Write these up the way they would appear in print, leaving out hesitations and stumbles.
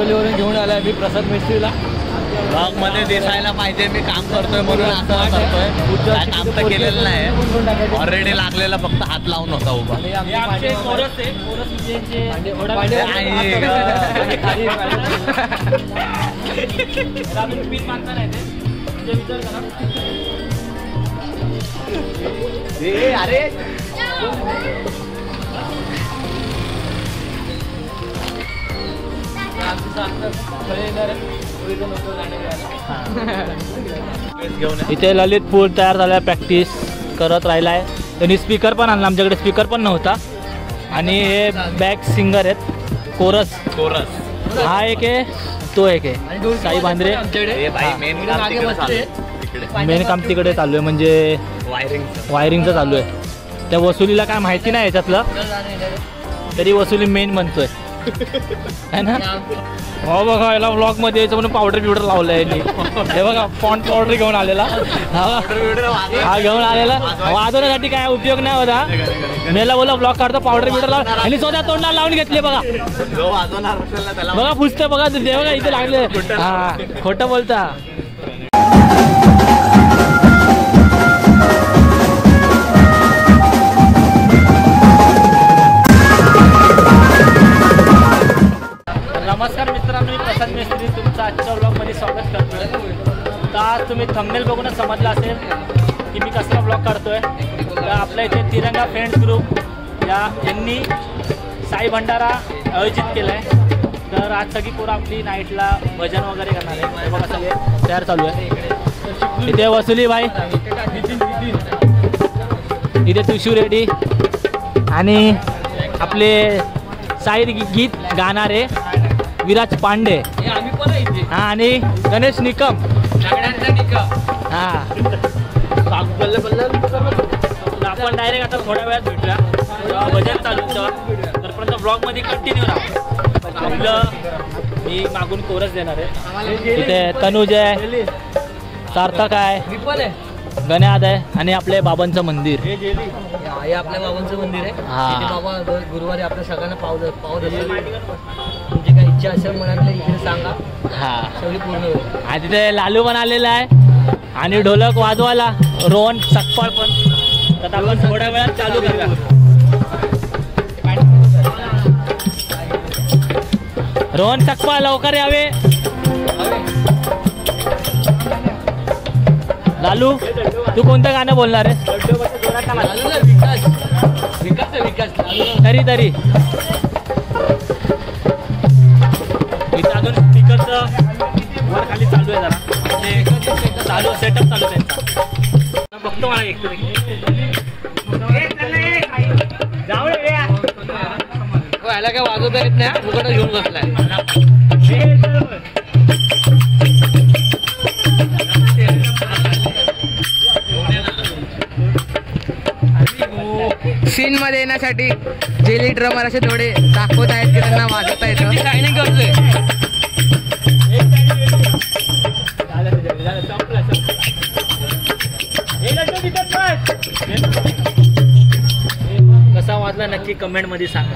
हिंगोलीवरून घेऊन आलाय मी प्रसाद मिस्त्रीला. ब्लॉग मध्ये दिसायला पाहिजे मी काम करतोय म्हणून असं करतोय. काय काम तर केलेलं नाही, ऑलरेडी लागलेला फक्त हात लावून होता उभा. अरे इथे ललित पूल तयार झाला, प्रॅक्टिस करत राहिलाय. त्यांनी स्पीकर पण आणला, आमच्याकडे स्पीकर पण नव्हता. आणि हे बॅक सिंगर आहेत, कोरस. हा एक आहे, तो एक आहे साई भांद्रे. मेन काम तिकडे चालू आहे, म्हणजे वायरिंगचं चालू आहे. त्या वसुलीला काय माहिती नाही याच्यातलं, तरी वसुली मेन म्हणतोय है ना. हो बघा, याला व्लॉग मध्ये यायचं म्हणून पावडर बिवडर लावलंय. हे बघा पॉन्ड पावडर घेऊन आलेला, हा घेऊन आलेला. वाजवण्यासाठी काय उपयोग नाही होता. मेला बोला ब्लॉग काढतो, पावडर बिवडर लाव आणि स्वतः तोंडाला लावून घेतले. बघा बघा पुसतं बघा, ते बघा इथे लागले. हा खोटं बोलता. नमस्कार मित्रांनो, मी प्रसाद मिस्त्री तुमचं आजच्या ब्लॉगमध्ये स्वागत करतोय. तर आज तुम्ही थंबनेल बघूनच समजलं असेल की मी कसला ब्लॉग काढतोय. तर आपल्या इथे तिरंगा फ्रेंड्स ग्रुप यांनी साई भंडारा आयोजित केला आहे. तर आज सगळी पोरं आपली नाईटला भजन वगैरे करणार आहे. बघा सगळे तयार चालू आहे. इथे वसुली भाई, इथे तुषू रेड्डी आणि आपले साई गीत गाणारे विराज पांडे. हा आणि गणेश निकम. हा आपण डायरेक्ट आता थोड्या वेळात भेटूया, भजन चालू तर ब्लॉग मध्ये कंटिन्यू राहा. आपलं मी मागून कोरस देणार आहे. तिथे तनुज आहे, सार्थक आहे, गण्याद आहे आणि आपल्या बाबांचं मंदिर. हे आपल्या बाबांचं मंदिर आहे. बाबा गुरुवारी आपल्या सगळ्यांना पावत असेल. तुमची काही इच्छा असेल मनातल्या इकडे सांगा, हा सगळी पूर्ण होईल. आणि तिथे लालू पण आलेला आहे आणि ढोलक वाजवायला रोहन सकपाळ पण. तर आपण थोड्या वेळात चालू करूया. रोहन सकपाळ लवकर यावे. लालू तू कोणतं गाणं बोलणार आहे? तरी इथं अजून स्पीकरचं वर खाली चालू आहे, जरा चालू सेटअप चालू आहे त्यांचा. बघतो मला एक याला काय वाजवता येत नाही, मुकट घेऊन बसलाय. सीन मध्ये येण्यासाठी जेली ड्रमर असे थोडे दाखवत आहेत की त्यांना वाजवता येतं. शायनिंग करतोय. कसा वाजला नक्की कमेंट मध्ये सांगा.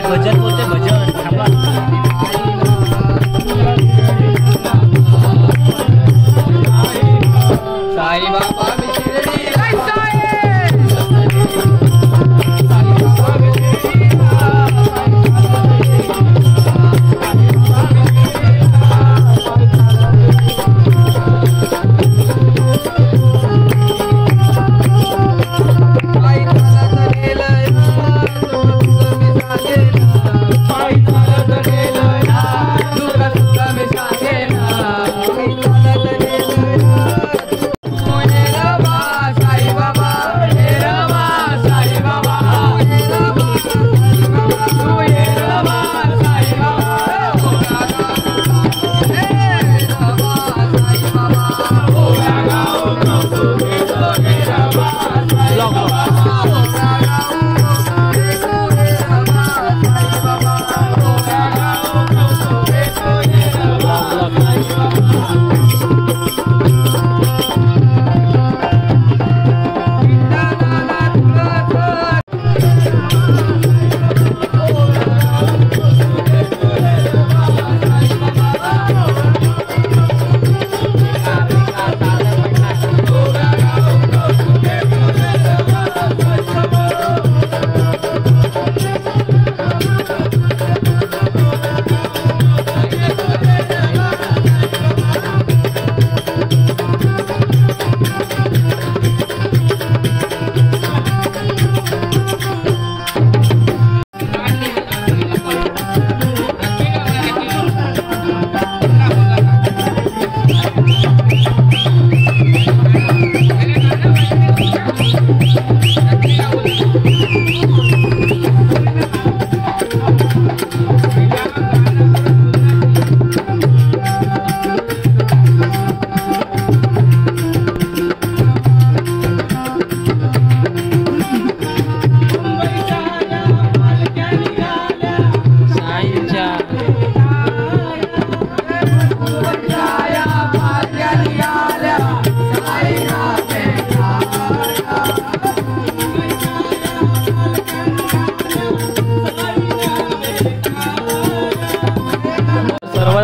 भजन बोलते भजन थांबा. साई बाबा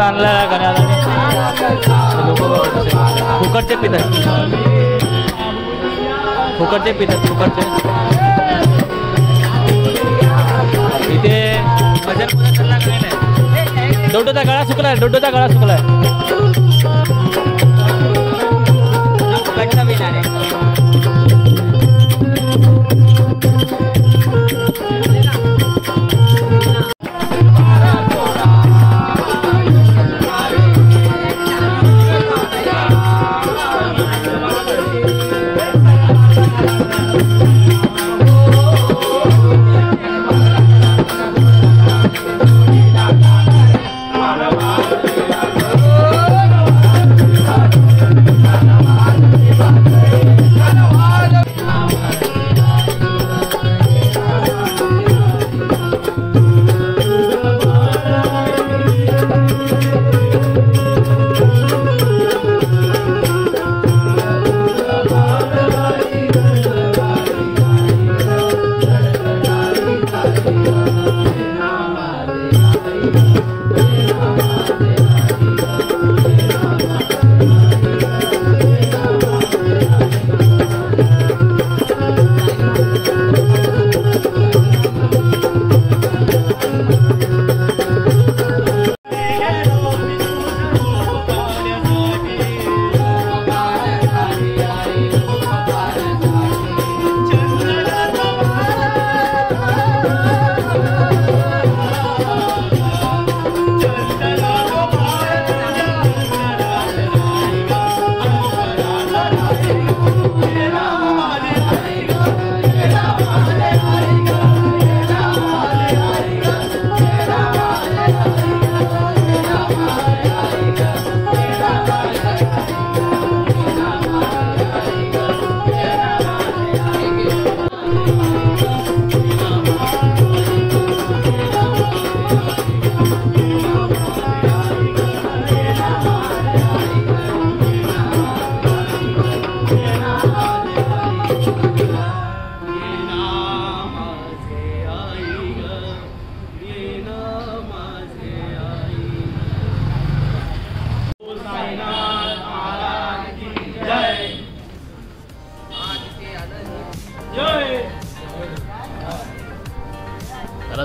आणला फुकटचे पितात फुकटचे पितात फुकटचे इथे भजन त्यांना काही नाही. डोडोचा गळा सुकलाय डोडोचा गळा सुकलाय फुकटचा पिणार आहे.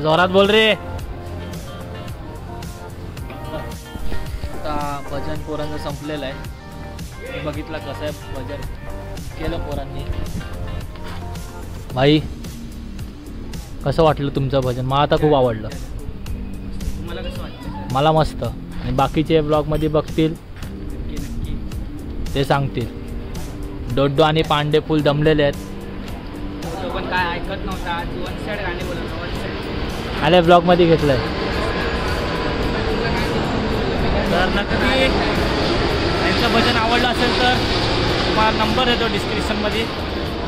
जोरात बोल रे. आता भजन पोरांचं संपलेलं आहे. मी बघितलं कसं आहे भजन केलं पोरांनी. भाई कसं वाटलं तुमचं भजन? मला आता खूप आवडलं. तुम्हाला कसं वाटतं? मला मस्त. आणि बाकीचे ब्लॉगमध्ये बघतील ते सांगतील. डोड्डो आणि पांडे फुल दमलेले आहेत. तो पण काय ऐकत नव्हता. वन साइड गाणे बोलत वन साइड. आले ब्लॉगमध्ये घेतलंय. तर नक्की त्यांचं भजन आवडलं असेल तर तुम्हाला नंबर येतो डिस्क्रिप्शनमध्ये.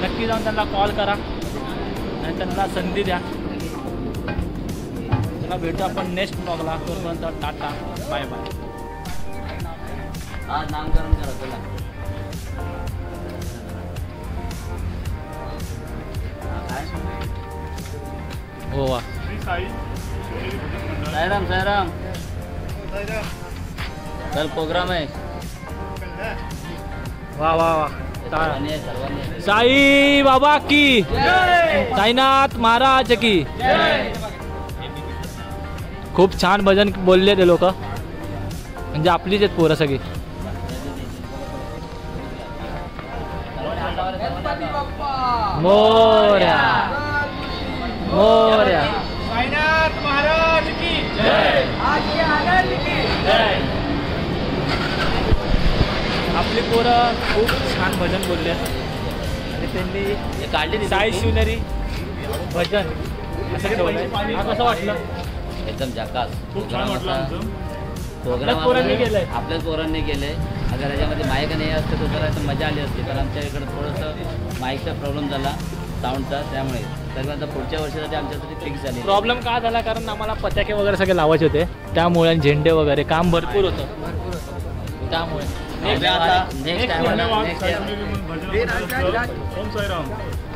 नक्की जाऊन त्यांना कॉल करा आणि त्यांना संधी द्या. चला भेटू आपण नेक्स्ट ब्लॉगला. तोपर्यंत टाटा बाय बाय. हा नामकरण करा चला. हो वा. साईराम साईराम. कल प्रोग्राम आहे. वा वा वा. सर्वांनी आहे, सर्वांनी आहे. साई बाबा की साईनाथ महाराज की. खूप छान भजन बोलले ते लोक. म्हणजे आपलीच आहेत पोरं सगळी. मोर्या मोर्या. साईनाथ महाराज की जय. आजी आनंद की जय. आपली पोरं खूप छान भजन बोलले आणि त्यांनी काढली साई शिवनेरी भजन असं ठेवलंय. हा कसं वाटलं? एकदम जकास. खूप छान वाटलं आमचं. प्रोग्राम आपल्याच पोरांनी केलंय. आपल्याच पोरांनी केलंय. अगर याच्यामध्ये माईक नाही असतं तर जरा असं मजा आली असती. पण आमच्या इकडे थोडंसं माईकचा प्रॉब्लेम झाला साऊंडचा. त्यामुळे तरी आता पुढच्या वर्षासाठी आमच्यासाठी फिक्स झाली. प्रॉब्लेम का झाला? कारण आम्हाला पताके वगैरे सगळे लावायचे होते. त्यामुळे आणि झेंडे वगैरे काम भरपूर होतं. त्यामुळे नेक्स्ट टाइम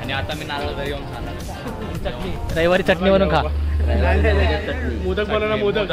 आणि आता मी नारळ घरी येऊन खाणार. चटणी रविवारी चटणी बनवून खा. चटणी. मोदक बनवणार मोदक.